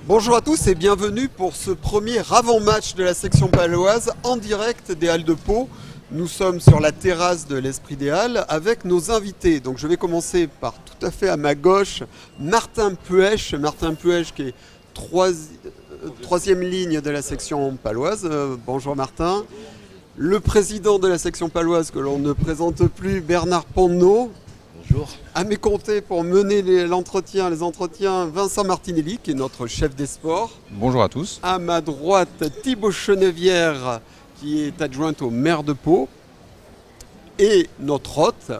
Bonjour à tous et bienvenue pour ce premier avant-match de la section paloise en direct des Halles de Pau. Nous sommes sur la terrasse de l'Esprit des Halles avec nos invités. Donc je vais commencer par tout à fait à ma gauche Martin Puech. Martin Puech qui est troisième ligne de la section paloise. Bonjour Martin. Le président de la section paloise que l'on ne présente plus, Bernard Ponneau. Bonjour. À mes côtés pour mener les entretiens, Vincent Martinelli qui est notre chef des sports. Bonjour à tous. À ma droite, Thibaut Chenevière qui est adjointe au maire de Pau. Et notre hôte,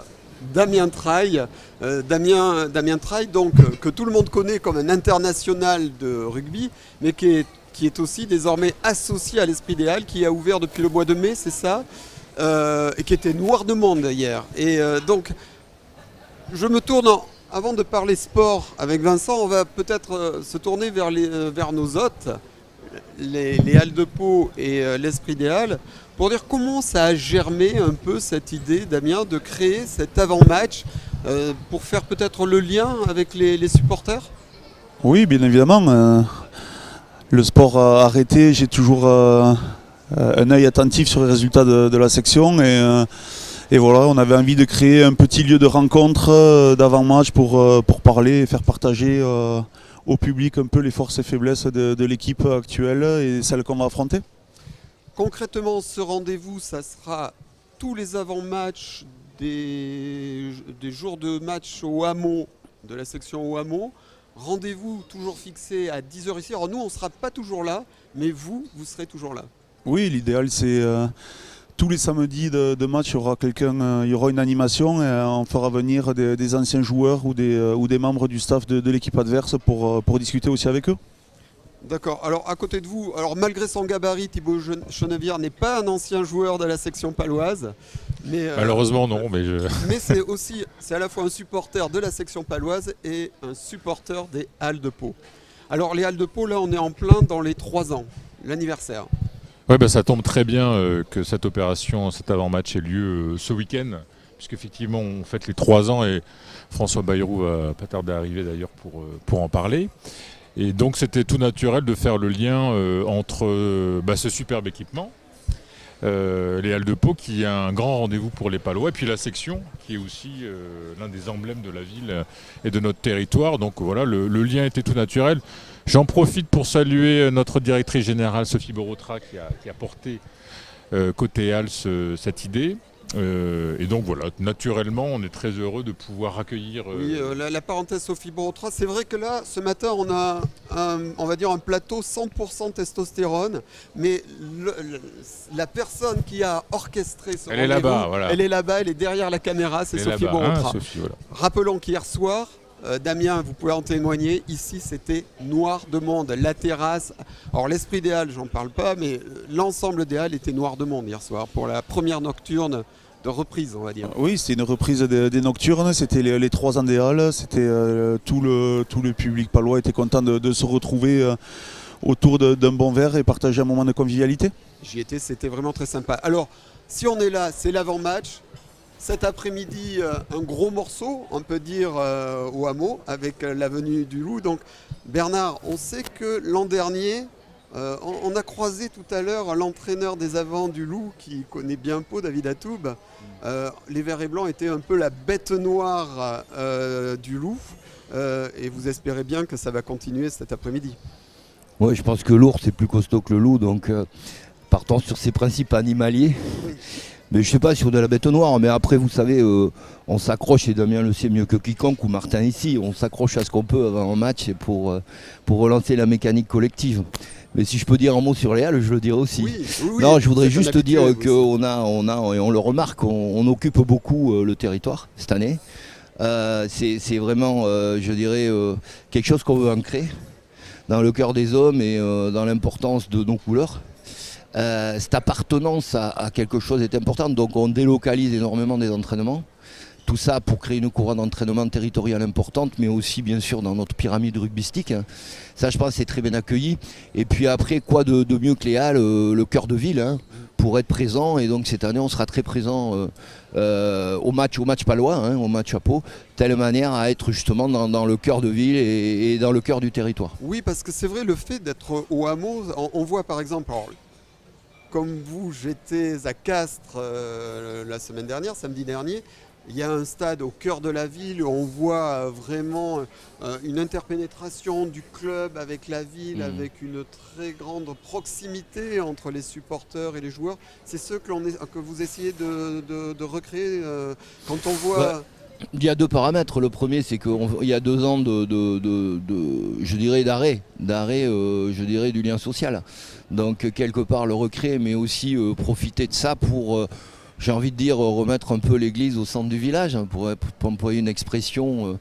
Damien Traille. Damien Traille, donc, que tout le monde connaît comme un international de rugby, mais qui est aussi désormais associé à l'Esprit des Halles, qui a ouvert depuis le mois de mai, c'est ça, et qui était noir de monde hier. Et donc, je me tourne, avant de parler sport avec Vincent, on va peut-être se tourner vers nos hôtes, les Halles de Pau et l'Esprit des Halles, pour dire comment ça a germé un peu cette idée, Damien, de créer cet avant-match, pour faire peut-être le lien avec les supporters. Oui, bien évidemment. Le sport a arrêté, j'ai toujours un œil attentif sur les résultats de la section et voilà, on avait envie de créer un petit lieu de rencontre d'avant-match pour parler et faire partager au public un peu les forces et faiblesses de l'équipe actuelle et celle qu'on va affronter. Concrètement, ce rendez-vous, ça sera tous les avant-matchs des jours de match au hameau, de la section au hameau. Rendez-vous toujours fixé à 10h ici. Alors nous, on ne sera pas toujours là, mais vous serez toujours là. Oui, l'idéal c'est... tous les samedis de match, il y aura une animation et on fera venir des anciens joueurs ou des membres du staff de l'équipe adverse pour discuter aussi avec eux. D'accord. Alors à côté de vous, malgré son gabarit, Thibaut Chenevière n'est pas un ancien joueur de la section paloise. Mais, malheureusement non, mais mais c'est à la fois un supporter de la section paloise et un supporter des Halles de Pau. Alors les Halles de Pau, là on est en plein dans les 3 ans, l'anniversaire. ouais, ça tombe très bien que cette opération, cet avant-match ait lieu ce week-end, puisqu'effectivement on fête les 3 ans et François Bayrou va pas tarder à arriver d'ailleurs pour en parler. Et donc c'était tout naturel de faire le lien entre ce superbe équipement, les Halles de Pau qui est un grand rendez-vous pour les Palois, et puis la section qui est aussi l'un des emblèmes de la ville et de notre territoire. Donc voilà, le lien était tout naturel. J'en profite pour saluer notre directrice générale Sophie Borotra qui a porté côté Halles cette idée. Et donc voilà, naturellement, on est très heureux de pouvoir accueillir... Oui, la parenthèse Sophie Borotra, c'est vrai que là, ce matin, on a on va dire un plateau 100% testostérone, mais la personne qui a orchestré ce rendez-vous, est là-bas, voilà. Elle est là-bas, elle est derrière la caméra, c'est Sophie Borotra. Sophie, voilà. Rappelons qu'hier soir, Damien, vous pouvez en témoigner, ici c'était noir de monde, la terrasse. Alors l'Esprit des Halles, j'en parle pas, mais l'ensemble des Halles était noir de monde hier soir pour la première nocturne de reprise, on va dire. Oui, c'était une reprise des nocturnes, c'était les 3 ans des Halles, c'était tout le public palois était content de se retrouver autour d'un bon verre et partager un moment de convivialité. J'y étais, c'était vraiment très sympa. Alors, si on est là, c'est l'avant-match. Cet après-midi, un gros morceau, on peut dire, au hameau, avec la venue du loup. Donc, Bernard, on sait que l'an dernier, on a croisé tout à l'heure l'entraîneur des avants du loup, qui connaît bien Pau, David Atoub. Les verts et blancs étaient un peu la bête noire du loup. Et vous espérez bien que ça va continuer cet après-midi. Oui, je pense que l'ours est plus costaud que le loup, donc partons sur ses principes animaliers. Oui. Mais je sais pas sur de la bête noire, mais après vous savez, on s'accroche, et Damien le sait mieux que quiconque, ou Martin ici, on s'accroche à ce qu'on peut avant un match pour relancer la mécanique collective. Mais si je peux dire un mot sur les Halles, je le dirai aussi. Oui, non, je voudrais juste dire qu'on et on le remarque, on occupe beaucoup le territoire cette année. C'est vraiment, je dirais, quelque chose qu'on veut ancrer dans le cœur des hommes et dans l'importance de nos couleurs. Cette appartenance à quelque chose est importante, donc on délocalise énormément des entraînements. Tout ça pour créer une courroie d'entraînement territoriale importante, mais aussi bien sûr dans notre pyramide rugbystique. Ça, je pense, c'est très bien accueilli. Et puis après, quoi de mieux que les Halles, le cœur de ville, pour être présent. Et donc cette année, on sera très présent au match palois, hein, au match à Pau, telle manière à être justement dans le cœur de ville et dans le cœur du territoire. Oui, parce que c'est vrai, le fait d'être au hameau, on voit par exemple, alors, comme vous, j'étais à Castres la semaine dernière, samedi dernier. Il y a un stade au cœur de la ville où on voit vraiment une interpénétration du club avec la ville, avec une très grande proximité entre les supporters et les joueurs. C'est ce que vous essayez de recréer quand on voit... Il y a deux paramètres. Le premier, c'est qu'il y a 2 ans je dirais d'arrêt, je dirais du lien social. Donc quelque part le recréer, mais aussi profiter de ça pour... j'ai envie de dire remettre un peu l'église au centre du village, hein, pour employer une expression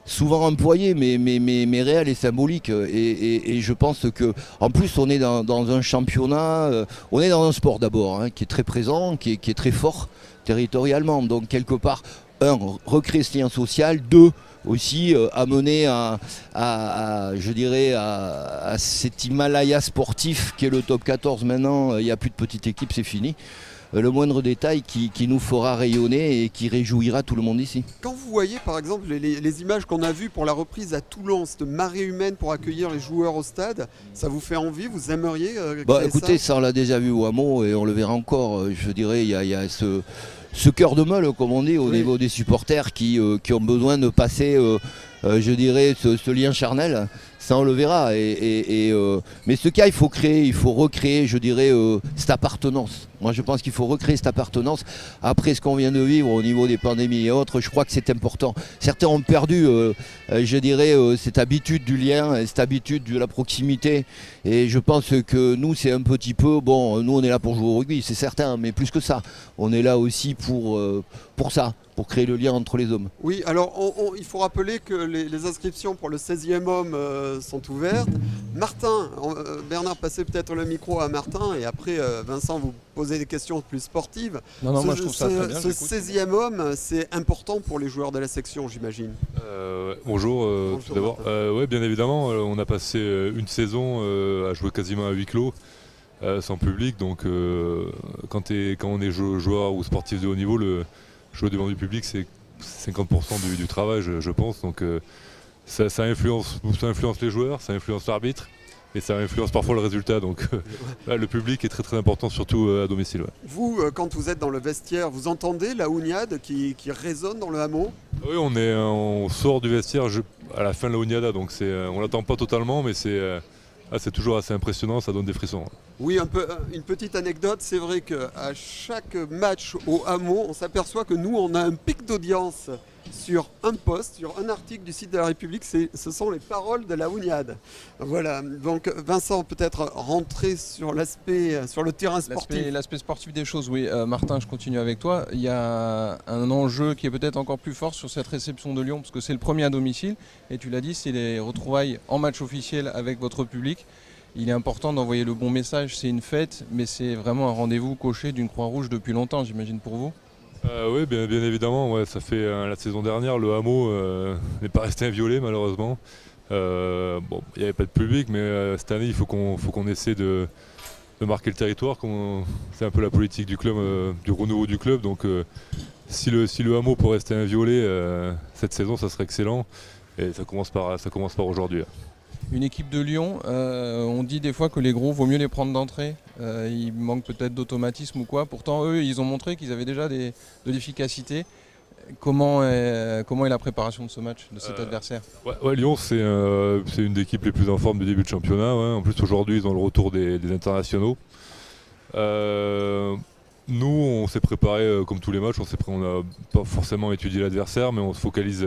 souvent employée mais réelle et symbolique. Et je pense que en plus on est dans un championnat, on est dans un sport d'abord, hein, qui est très présent, qui est très fort territorialement. Donc quelque part, recréer ce lien social, 2, aussi amener je dirais à cet Himalaya sportif qui est le top 14 maintenant. Il n'y a plus de petite équipe, c'est fini. Le moindre détail qui nous fera rayonner et qui réjouira tout le monde ici. Quand vous voyez par exemple les images qu'on a vues pour la reprise à Toulon, cette marée humaine pour accueillir les joueurs au stade, ça vous fait envie? Vous aimeriez écoutez, ça on l'a déjà vu au hameau et on le verra encore. Je dirais il y a ce cœur de meule, comme on dit, au niveau des supporters qui ont besoin de passer, je dirais, ce lien charnel. Ça, on le verra. Mais ce cas, il faut recréer, je dirais, cette appartenance. Moi, je pense qu'il faut recréer cette appartenance. Après ce qu'on vient de vivre au niveau des pandémies et autres, je crois que c'est important. Certains ont perdu, je dirais, cette habitude du lien, cette habitude de la proximité. Et je pense que nous, c'est un petit peu... Bon, nous, on est là pour jouer au rugby, c'est certain, mais plus que ça. On est là aussi pour ça, pour créer le lien entre les hommes. Oui, alors il faut rappeler que les inscriptions pour le 16e homme sont ouvertes. Martin, Bernard, passez peut-être le micro à Martin et après Vincent, vous posez des questions plus sportives. Non, moi je trouve ça très bien. Ce 16e homme, c'est important pour les joueurs de la section, j'imagine. Bonjour tout d'abord. Oui, bien évidemment, on a passé une saison à jouer quasiment à huis clos. Sans public, donc quand on est joueur ou sportif de haut niveau, jouer devant du public, c'est 50% du travail, je pense. Donc ça influence les joueurs, ça influence l'arbitre et ça influence parfois le résultat. Donc le public est très très important, surtout à domicile. Ouais. Vous, quand vous êtes dans le vestiaire, vous entendez la Ouniade qui résonne dans le hameau? Oui, on sort du vestiaire à la fin de la Ouniada, donc on l'attend pas totalement, mais c'est toujours assez impressionnant, ça donne des frissons. Oui, une petite anecdote, c'est vrai qu'à chaque match au hameau, on s'aperçoit que nous, on a un pic d'audience sur un post, sur un article du site de la République, ce sont les paroles de la Ouniade. Voilà, donc Vincent, peut-être rentrer sur le terrain sportif. L'aspect sportif des choses, oui. Martin, je continue avec toi. Il y a un enjeu qui est peut-être encore plus fort sur cette réception de Lyon, parce que c'est le premier à domicile, et tu l'as dit, c'est les retrouvailles en match officiel avec votre public. Il est important d'envoyer le bon message, c'est une fête, mais c'est vraiment un rendez-vous coché d'une Croix-Rouge depuis longtemps, j'imagine, pour vous. Oui, bien évidemment. Ouais, ça fait la saison dernière, le hameau n'est pas resté inviolé malheureusement. Il n'y avait pas de public, mais cette année, il faut qu'on essaie de marquer le territoire. C'est un peu la politique du club, du renouveau du club. Donc, si le hameau peut rester inviolé cette saison, ça serait excellent. Et ça commence par aujourd'hui. Une équipe de Lyon, on dit des fois que les gros, vaut mieux les prendre d'entrée. Il manque peut-être d'automatisme ou quoi. Pourtant, eux, ils ont montré qu'ils avaient déjà de l'efficacité. Comment est la préparation de ce match, de cet adversaire? Lyon, c'est une des équipes les plus en forme du début de championnat. Ouais. En plus, aujourd'hui, ils ont le retour des internationaux. Nous, on s'est préparé comme tous les matchs. On n'a pas forcément étudié l'adversaire, mais on se focalise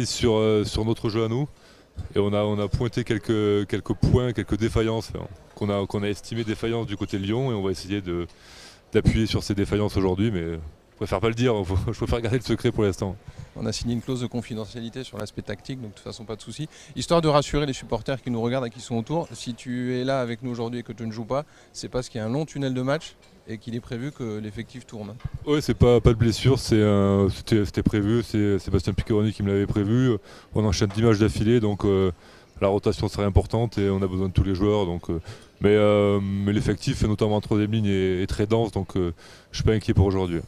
sur notre jeu à nous. Et on a pointé quelques points, quelques défaillances qu'on a estimé défaillances du côté de Lyon, et on va essayer d'appuyer sur ces défaillances aujourd'hui, mais je préfère pas le dire, je préfère garder le secret pour l'instant. On a signé une clause de confidentialité sur l'aspect tactique, donc de toute façon pas de souci. Histoire de rassurer les supporters qui nous regardent et qui sont autour, si tu es là avec nous aujourd'hui et que tu ne joues pas, c'est parce qu'il y a un long tunnel de match et qu'il est prévu que l'effectif tourne. Oui, c'est pas de blessure, c'était prévu, c'est Sébastien Piccheroni qui me l'avait prévu. On enchaîne 10 matchs d'affilée, donc la rotation serait importante et on a besoin de tous les joueurs. Donc Mais l'effectif, notamment en troisième ligne, est très dense, donc je ne suis pas inquiet pour aujourd'hui.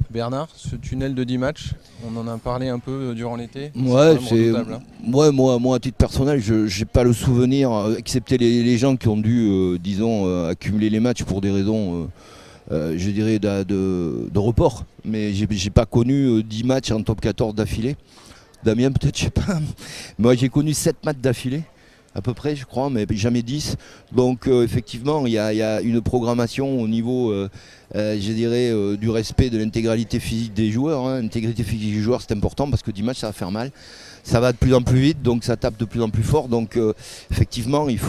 Bernard, ce tunnel de 10 matchs, on en a parlé un peu durant l'été. Ouais, c'est quand même redoutable, hein. moi, à titre personnel, je n'ai pas le souvenir, excepté les gens qui ont dû, accumuler les matchs pour des raisons, je dirais, de report. Mais j'ai pas connu 10 matchs en top 14 d'affilée. Damien, peut-être, je sais pas. Moi, j'ai connu 7 matchs d'affilée, à peu près, je crois, mais jamais 10. Donc, effectivement, il y a une programmation au niveau, je dirais, du respect de l'intégralité physique des joueurs. L'intégrité physique des joueurs, c'est important parce que 10 matchs, ça va faire mal. Ça va de plus en plus vite, donc ça tape de plus en plus fort. Donc, effectivement, il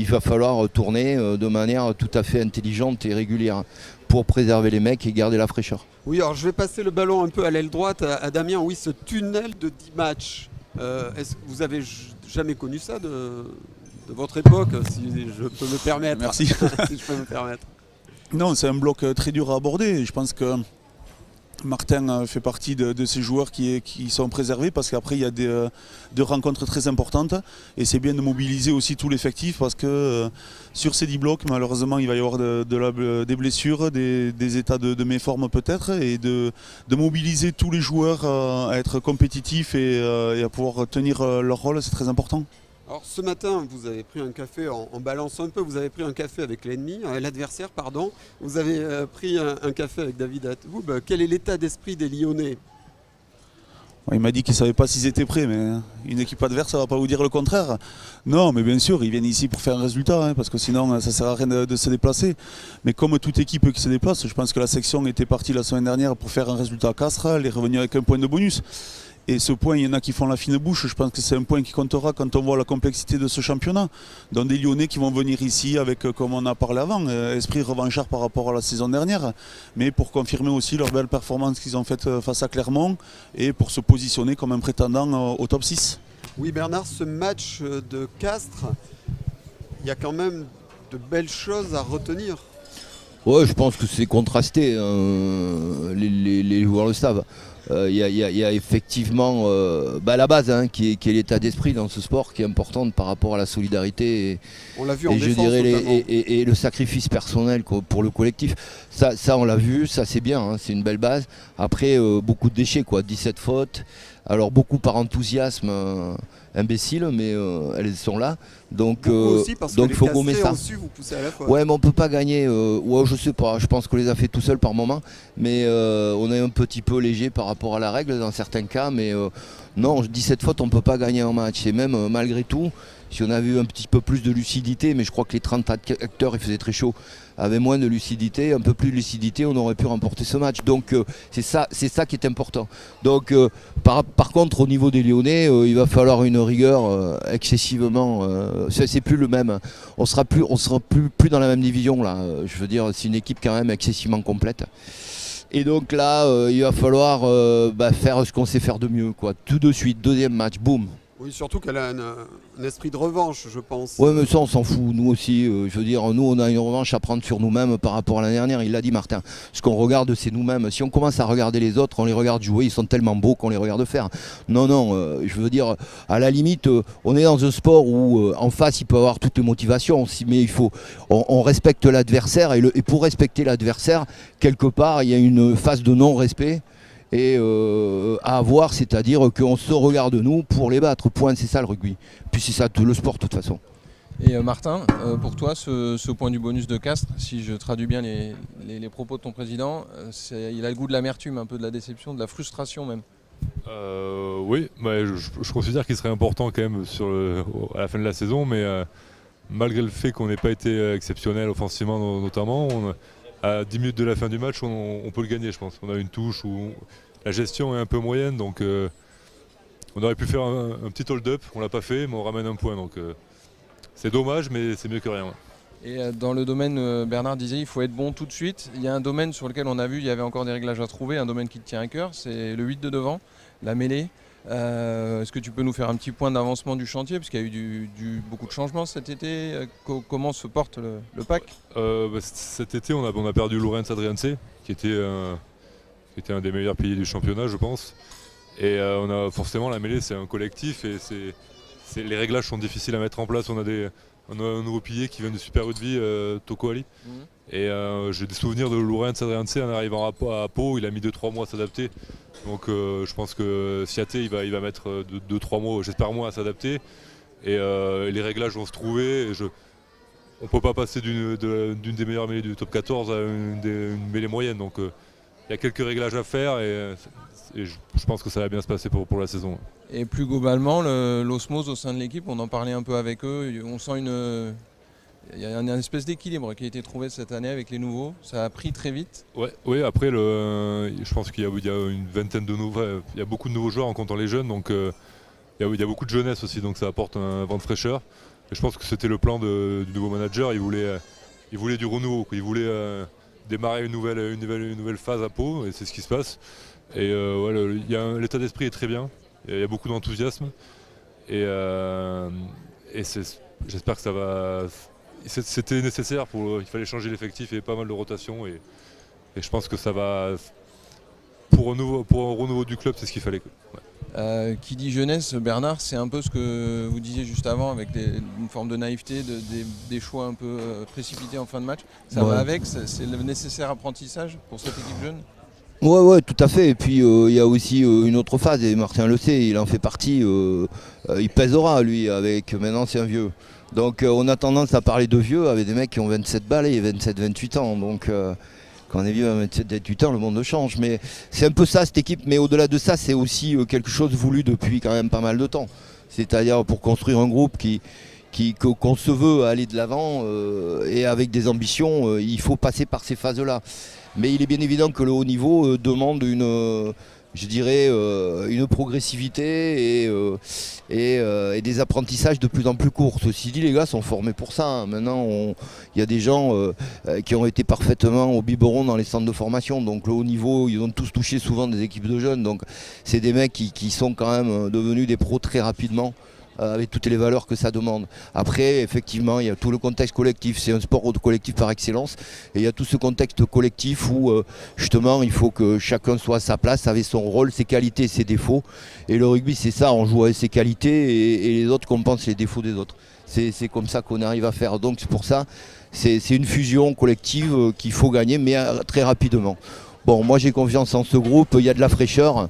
va falloir tourner de manière tout à fait intelligente et régulière pour préserver les mecs et garder la fraîcheur. Oui, alors je vais passer le ballon un peu à l'aile droite à Damien. Oui, ce tunnel de 10 matchs, est-ce que vous avez jamais connu ça de votre époque, si je peux me permettre? Merci. Si je peux me permettre. Non, c'est un bloc très dur à aborder. Je pense que Martin fait partie de ces joueurs qui sont préservés parce qu'après il y a des rencontres très importantes et c'est bien de mobiliser aussi tout l'effectif parce que sur ces 10 blocs malheureusement il va y avoir des blessures, des états de méforme peut-être et de mobiliser tous les joueurs à être compétitifs et à pouvoir tenir leur rôle, c'est très important. Alors ce matin, vous avez pris un café, en balançant un peu, vous avez pris un café avec l'adversaire, pardon. Vous avez pris un café avec David Atoub. Quel est l'état d'esprit des Lyonnais? Il m'a dit qu'il ne savait pas s'ils étaient prêts, mais une équipe adverse, ça ne va pas vous dire le contraire. Non, mais bien sûr, ils viennent ici pour faire un résultat, parce que sinon, ça ne sert à rien de se déplacer. Mais comme toute équipe qui se déplace, je pense que la section était partie la semaine dernière pour faire un résultat à Castres, elle est revenue avec un point de bonus. Et ce point, il y en a qui font la fine bouche. Je pense que c'est un point qui comptera quand on voit la complexité de ce championnat. Dans des Lyonnais qui vont venir ici avec, comme on a parlé avant, esprit revanchard par rapport à la saison dernière, mais pour confirmer aussi leur belle performance qu'ils ont faite face à Clermont et pour se positionner comme un prétendant au top 6. Oui, Bernard, ce match de Castres, il y a quand même de belles choses à retenir. Ouais, je pense que c'est contrasté, les joueurs le savent. Il y a effectivement la base qui est l'état d'esprit dans ce sport qui est importante par rapport à la solidarité on l'a vu en défense, et le sacrifice personnel pour le collectif. Ça on l'a vu, ça c'est bien, c'est une belle base. Après beaucoup de déchets, 17 fautes. Alors beaucoup par enthousiasme imbécile, mais elles sont là. Donc il faut gommer ça. Ouais, mais on peut pas gagner. Ouais, je sais pas. Je pense qu'on les a fait tout seul par moment, mais on est un petit peu léger par rapport à la règle dans certains cas. Mais non, 17 fautes, on peut pas gagner un match. Et même malgré tout, si on avait eu un petit peu plus de lucidité, mais je crois que les 30 acteurs, il faisait très chaud, avaient moins de lucidité, un peu plus de lucidité, on aurait pu remporter ce match. Donc c'est ça qui est important. Donc par contre, au niveau des Lyonnais, il va falloir une rigueur excessivement. C'est plus le même. On sera plus dans la même division là. Je veux dire, c'est une équipe quand même excessivement complète. Et donc là, il va falloir faire ce qu'on sait faire de mieux, tout de suite, deuxième match, boum. Oui, surtout qu'elle a un esprit de revanche, je pense. Oui, mais ça, on s'en fout. Nous aussi, je veux dire, nous, on a une revanche à prendre sur nous-mêmes par rapport à l'année dernière. Il l'a dit, Martin. Ce qu'on regarde, c'est nous-mêmes. Si on commence à regarder les autres, on les regarde jouer, ils sont tellement beaux qu'on les regarde faire. Non, je veux dire, à la limite, on est dans un sport où en face, il peut y avoir toutes les motivations. Mais on respecte l'adversaire. Et pour respecter l'adversaire, quelque part, il y a une phase de non-respect. Et à avoir, c'est-à-dire qu'on se regarde nous pour les battre, point, c'est ça le rugby. Puis c'est ça tout le sport de toute façon. Et Martin, pour toi, ce point du bonus de Castres, si je traduis bien les propos de ton président, il a le goût de l'amertume, un peu de la déception, de la frustration même. Oui, je considère qu'il serait important quand même à la fin de la saison, mais malgré le fait qu'on n'ait pas été exceptionnel offensivement notamment, à 10 minutes de la fin du match, on peut le gagner, je pense. On a une touche où la gestion est un peu moyenne, donc on aurait pu faire un petit hold-up, on l'a pas fait, mais on ramène un point. Donc c'est dommage, mais c'est mieux que rien. Et dans le domaine, Bernard disait, il faut être bon tout de suite. Il y a un domaine sur lequel on a vu, il y avait encore des réglages à trouver, un domaine qui te tient à cœur, c'est le 8 de devant, la mêlée. Est-ce que tu peux nous faire un petit point d'avancement du chantier, parce qu'il y a eu beaucoup de changements cet été. Comment se porte le pack? Cet été, on a perdu Lorenz Adrianse, qui était un des meilleurs piliers du championnat, je pense. Et on a forcément la mêlée, c'est un collectif et les réglages sont difficiles à mettre en place. On a un nouveau pilier qui vient du Super Rugby, Toko Ali. Et j'ai des souvenirs de Lorenz Adrianse en arrivant à Pau, il a mis 2-3 mois à s'adapter. Donc je pense que Siaté il va mettre 2-3 mois, j'espère moins, à s'adapter. Et les réglages vont se trouver. On ne peut pas passer d'une des meilleures mêlées du top 14 à une mêlée moyenne. Donc il y a quelques réglages à faire et je pense que ça va bien se passer pour la saison. Et plus globalement, l'osmose au sein de l'équipe, on en parlait un peu avec eux, on sent il y a une espèce d'équilibre qui a été trouvé cette année avec les nouveaux. Ça a pris très vite. Ouais, après, je pense qu'il y a une vingtaine de nouveaux. Il y a beaucoup de nouveaux joueurs en comptant les jeunes, donc il y a beaucoup de jeunesse aussi, donc ça apporte un vent de fraîcheur. Et je pense que c'était le plan du nouveau manager. Il voulait du renouveau, quoi. Il voulait démarrer une nouvelle phase à Pau, et c'est ce qui se passe. Et l'état d'esprit est très bien. Il y a beaucoup d'enthousiasme. Et j'espère que ça va. C'était nécessaire, il fallait changer l'effectif, il y avait pas mal de rotation et je pense que ça va, pour un renouveau du club, c'est ce qu'il fallait. Ouais. Qui dit jeunesse, Bernard, c'est un peu ce que vous disiez juste avant avec une forme de naïveté, des choix un peu précipités en fin de match. Ça va avec, c'est le nécessaire apprentissage pour cette équipe jeune. Ouais, tout à fait. Et puis il y a aussi une autre phase, et Martin le sait, il en fait partie. Il pèsera, lui, maintenant c'est un vieux. Donc on a tendance à parler de vieux avec des mecs qui ont 27 balais et 27-28 ans. Donc quand on est vieux à 27-28 ans, le monde change. Mais c'est un peu ça cette équipe. Mais au-delà de ça, c'est aussi quelque chose voulu depuis quand même pas mal de temps. C'est-à-dire pour construire un groupe qu'on se veut aller de l'avant et avec des ambitions, il faut passer par ces phases-là. Mais il est bien évident que le haut niveau demande une progressivité et des apprentissages de plus en plus courts. Ceci dit, les gars sont formés pour ça. Hein. Maintenant, il y a des gens qui ont été parfaitement au biberon dans les centres de formation. Donc le haut niveau, ils ont tous touché souvent des équipes de jeunes. Donc c'est des mecs qui sont quand même devenus des pros très rapidement, avec toutes les valeurs que ça demande. Après, effectivement, il y a tout le contexte collectif. C'est un sport collectif par excellence. Et il y a tout ce contexte collectif où, justement, il faut que chacun soit à sa place, avec son rôle, ses qualités et ses défauts. Et le rugby, c'est ça, on joue avec ses qualités et les autres compensent les défauts des autres. C'est comme ça qu'on arrive à faire. Donc c'est pour ça, c'est une fusion collective qu'il faut gagner, mais très rapidement. Bon, moi j'ai confiance en ce groupe, il y a de la fraîcheur.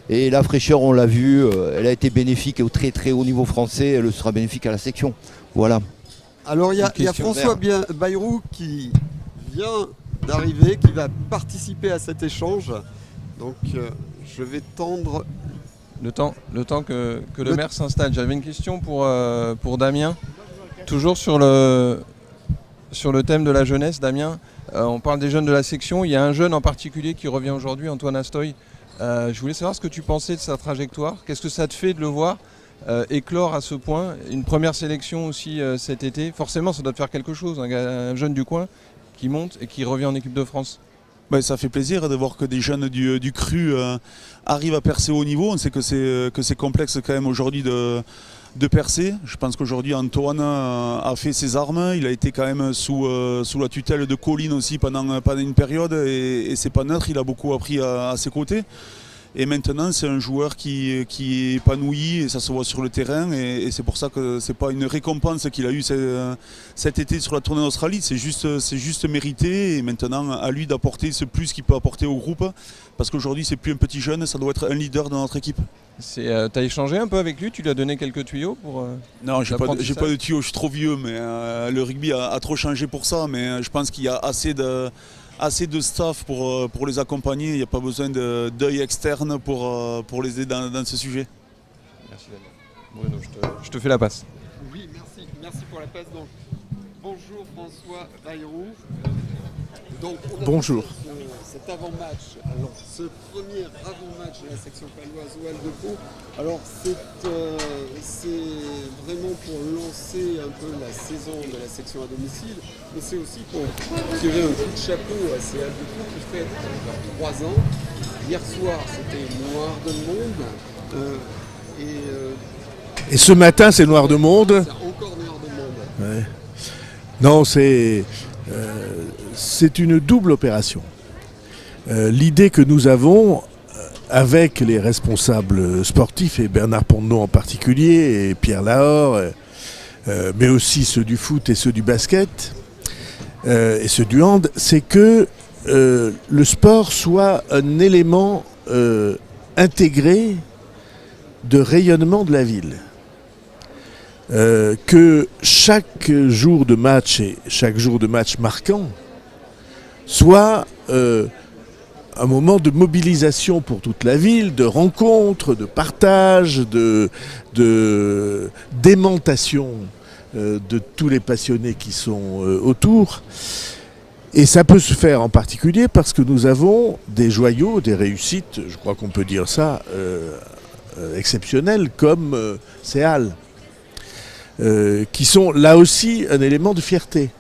Et la fraîcheur, on l'a vu, elle a été bénéfique au très très haut niveau français, elle sera bénéfique à la section. Voilà. Alors il y a François Bayrou qui vient d'arriver, qui va participer à cet échange. Donc je vais tendre... Le temps que le maire s'installe. J'avais une question pour Damien. Toujours sur le thème de la jeunesse, Damien. On parle des jeunes de la section. Il y a un jeune en particulier qui revient aujourd'hui, Antoine Astoy. Je voulais savoir ce que tu pensais de sa trajectoire. Qu'est-ce que ça te fait de le voir éclore à ce point? Une première sélection aussi cet été. Forcément, ça doit te faire quelque chose. Un jeune du coin qui monte et qui revient en équipe de France. Ben, ça fait plaisir de voir que des jeunes du cru arrivent à percer au haut niveau. On sait que c'est complexe quand même aujourd'hui de percer. Je pense qu'aujourd'hui Antoine a fait ses armes. Il a été quand même sous la tutelle de Colline aussi pendant une période et c'est pas neutre. Il a beaucoup appris à ses côtés. Et maintenant c'est un joueur qui est épanoui et ça se voit sur le terrain et c'est pour ça que c'est pas une récompense qu'il a eue cet été sur la tournée d'Australie, c'est juste mérité et maintenant à lui d'apporter ce plus qu'il peut apporter au groupe parce qu'aujourd'hui c'est plus un petit jeune, ça doit être un leader dans notre équipe. T'as échangé un peu avec lui, tu lui as donné quelques tuyaux pour Non, j'ai pas de tuyaux, je suis trop vieux, mais le rugby a trop changé pour ça, mais je pense qu'il y a assez de staff pour les accompagner, il n'y a pas besoin d'œil externe pour les aider dans ce sujet. Merci Damien. Bruno, je te fais la passe. Oui, merci pour la passe. Donc, bonjour François Bayrou. Donc, bonjour. Cet avant-match, alors ce premier avant-match de la section paloise OL de Pau, alors c'est vraiment pour lancer un peu la saison de la section à domicile, mais c'est aussi pour tirer un coup de chapeau à ces OL de Pau qui fait 3 ans. Hier soir, c'était noir de monde. Et ce matin, c'est noir de monde. C'est encore noir de monde. Ouais. Non, c'est une double opération. L'idée que nous avons avec les responsables sportifs, et Bernard Pontenot en particulier, et Pierre Lahore, mais aussi ceux du foot et ceux du basket, et ceux du hand, c'est que le sport soit un élément intégré de rayonnement de la ville. Que chaque jour de match et chaque jour de match marquant soit un moment de mobilisation pour toute la ville, de rencontre, de partage, d'aimantation de tous les passionnés qui sont autour. Et ça peut se faire en particulier parce que nous avons des joyaux, des réussites, je crois qu'on peut dire ça, exceptionnelles, comme ces halles, qui sont là aussi un élément de fierté.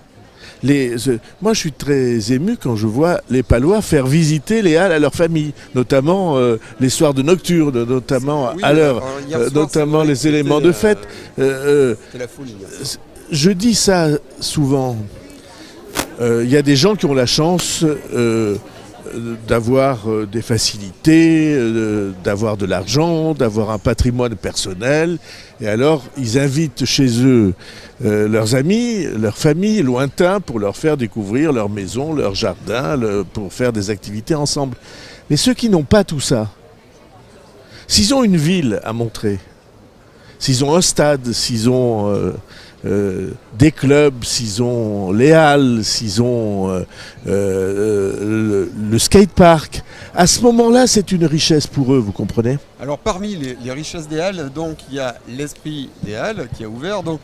Moi, je suis très ému quand je vois les Palois faire visiter les halles à leur famille, notamment les soirs de nocturne, notamment Oui, à l'heure, soir, notamment les éléments de fête. C'était la folie. Je dis ça souvent. Il y a des gens qui ont la chance d'avoir des facilités, d'avoir de l'argent, d'avoir un patrimoine personnel. Et alors, ils invitent chez eux leurs amis, leurs familles lointains pour leur faire découvrir leur maison, leur jardin, pour faire des activités ensemble. Mais ceux qui n'ont pas tout ça, s'ils ont une ville à montrer, s'ils ont un stade, s'ils ont des clubs, s'ils ont les halles, s'ils ont le skatepark, à ce moment-là, c'est une richesse pour eux, vous comprenez ? Alors parmi les richesses des halles, donc il y a l'esprit des halles qui a ouvert. Donc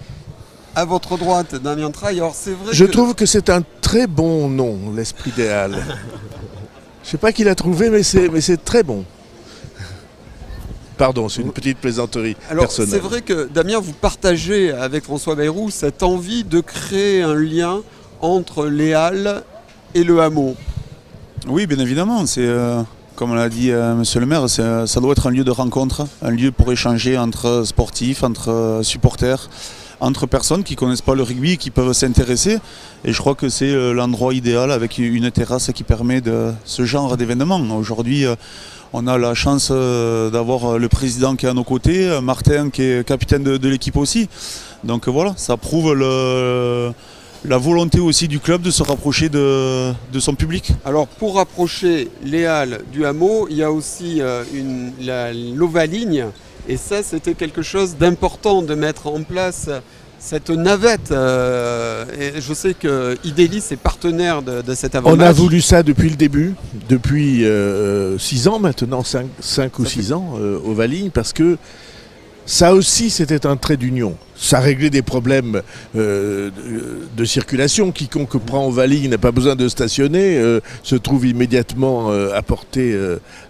à votre droite, Damien Traille. Alors c'est vrai. Je trouve que c'est un très bon nom, l'esprit des halles. Je ne sais pas qui l'a trouvé, mais c'est très bon. Pardon, c'est une petite plaisanterie personnelle. C'est vrai que Damien, vous partagez avec François Bayrou cette envie de créer un lien entre les halles et le hameau. Oui, bien évidemment. C'est, comme l'a dit monsieur le maire, ça doit être un lieu de rencontre, un lieu pour échanger entre sportifs, entre supporters, entre personnes qui ne connaissent pas le rugby et qui peuvent s'intéresser. Et je crois que c'est l'endroit idéal avec une terrasse qui permet de ce genre d'événement. Aujourd'hui, on a la chance d'avoir le président qui est à nos côtés, Martin qui est capitaine de l'équipe aussi. Donc voilà, ça prouve la volonté aussi du club de se rapprocher de son public. Alors pour rapprocher les halles du hameau, il y a aussi l'Ovaligne. Et ça, c'était quelque chose d'important de mettre en place cette navette. Et je sais que Idélis est partenaire de cet avant-match. On a voulu ça depuis le début, depuis 6 ans maintenant, 5 ou 6 ans, Ovaligne, parce que ça aussi, c'était un trait d'union. Ça réglait des problèmes de circulation. Quiconque prend Ovaligne n'a pas besoin de stationner, se trouve immédiatement à portée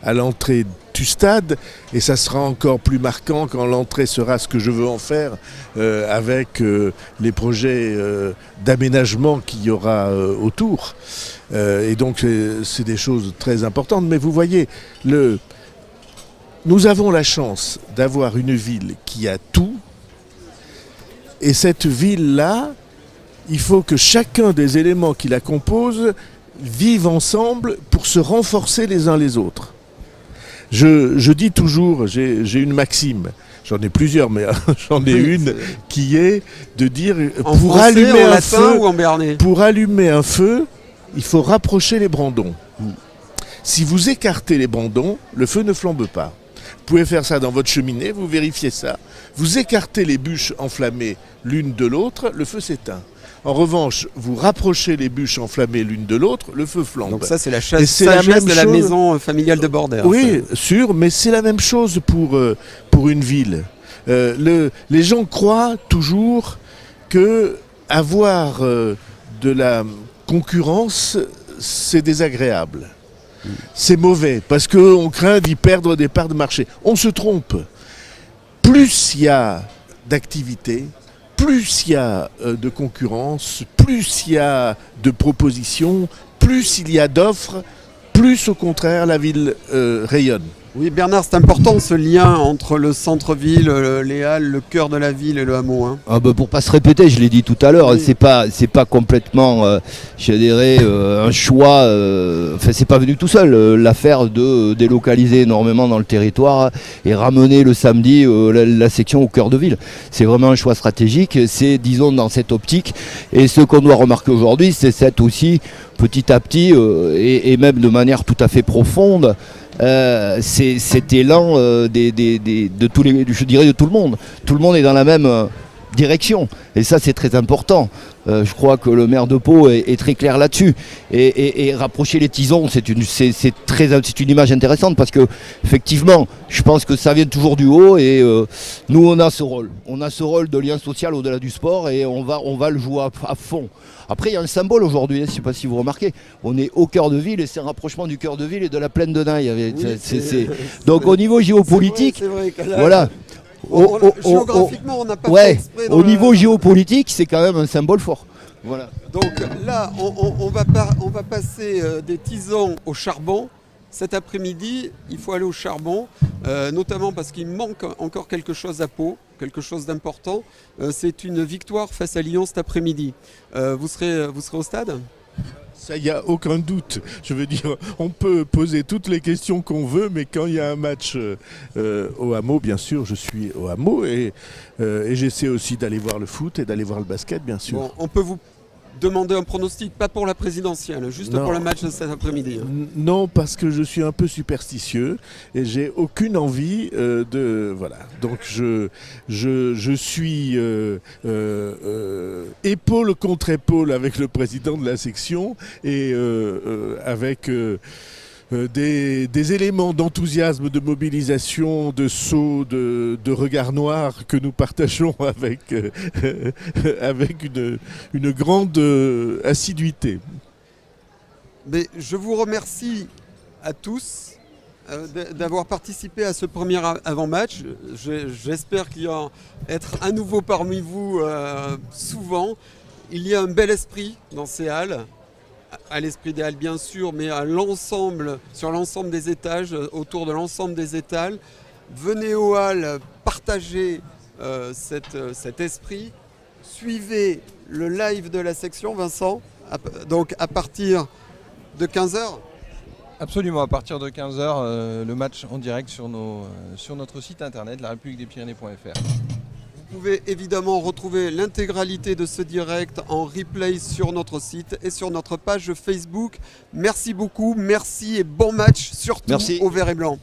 à l'entrée du stade. Et ça sera encore plus marquant quand l'entrée sera ce que je veux en faire avec les projets d'aménagement qu'il y aura autour. Et donc, c'est des choses très importantes. Mais vous voyez, nous avons la chance d'avoir une ville qui a tout. Et cette ville-là, il faut que chacun des éléments qui la composent vivent ensemble pour se renforcer les uns les autres. Je dis toujours, j'ai une maxime, j'en ai plusieurs, mais j'en ai une qui est de dire pour allumer un feu, il faut rapprocher les brandons. Si vous écartez les brandons, le feu ne flambe pas. Vous pouvez faire ça dans votre cheminée, vous vérifiez ça. Vous écartez les bûches enflammées l'une de l'autre, le feu s'éteint. En revanche, vous rapprochez les bûches enflammées l'une de l'autre, le feu flambe. Donc ça, c'est la sagesse de la maison familiale de Bordère. Oui, sûr, mais c'est la même chose pour une ville. Les gens croient toujours que avoir de la concurrence, c'est désagréable. C'est mauvais, parce qu'on craint d'y perdre des parts de marché. On se trompe. Plus il y a d'activité, plus il y a de concurrence, plus il y a de propositions, plus il y a d'offres, plus au contraire la ville rayonne. Oui, Bernard, c'est important ce lien entre le centre-ville, les halles, le cœur de la ville et le hameau. Hein. Pour pas se répéter, je l'ai dit tout à l'heure, Oui. c'est pas complètement, je dirais, un choix. Enfin, c'est pas venu tout seul. L'affaire de délocaliser énormément dans le territoire et ramener le samedi la section au cœur de ville. C'est vraiment un choix stratégique. C'est, disons, dans cette optique. Et ce qu'on doit remarquer aujourd'hui, c'est cette aussi, petit à petit, et même de manière tout à fait profonde. C'est cet élan de tous les, je dirais, de tout le monde. Tout le monde est dans la même direction. Et ça, c'est très important. Je crois que le maire de Pau est très clair là-dessus. Et rapprocher les tisons, c'est une image intéressante parce que, effectivement, je pense que ça vient toujours du haut et nous, on a ce rôle. On a ce rôle de lien social au-delà du sport et on va le jouer à fond. Après, il y a un symbole aujourd'hui, je ne sais pas si vous remarquez. On est au cœur de ville et c'est un rapprochement du cœur de ville et de la plaine de Naï. Oui, donc, au niveau géopolitique, c'est vrai que là, voilà. Géographiquement, on n'a pas fait exprès. Au niveau géopolitique, c'est quand même un symbole fort. Voilà. Donc là, on va passer des tisons au charbon. Cet après-midi, il faut aller au charbon, notamment parce qu'il manque encore quelque chose à Pau, quelque chose d'important. C'est une victoire face à Lyon cet après-midi. Vous serez au stade ? Ça, il n'y a aucun doute. Je veux dire, on peut poser toutes les questions qu'on veut, mais quand il y a un match au hameau, bien sûr, je suis au hameau et j'essaie aussi d'aller voir le foot et d'aller voir le basket, bien sûr. Bon, on peut vous demander un pronostic, pas pour la présidentielle, juste pour le match de cet après-midi. Non, parce que je suis un peu superstitieux et j'ai aucune envie de... Voilà. Donc je suis épaule contre épaule avec le président de la section et avec... des éléments d'enthousiasme, de mobilisation, de saut, de regard noir que nous partageons avec une grande assiduité. Mais je vous remercie à tous d'avoir participé à ce premier avant-match. J'espère qu'il y a être à nouveau parmi vous souvent. Il y a un bel esprit dans ces halles. À l'esprit des halles bien sûr, mais sur l'ensemble des étages, autour de l'ensemble des étals. Venez aux halles, partagez cet esprit. Suivez le live de la section, Vincent, donc à partir de 15h. Absolument, à partir de 15h, le match en direct sur notre site internet, larepubliquedespyrénées.fr. Vous pouvez évidemment retrouver l'intégralité de ce direct en replay sur notre site et sur notre page Facebook. Merci beaucoup, merci et bon match, surtout au vert et blanc.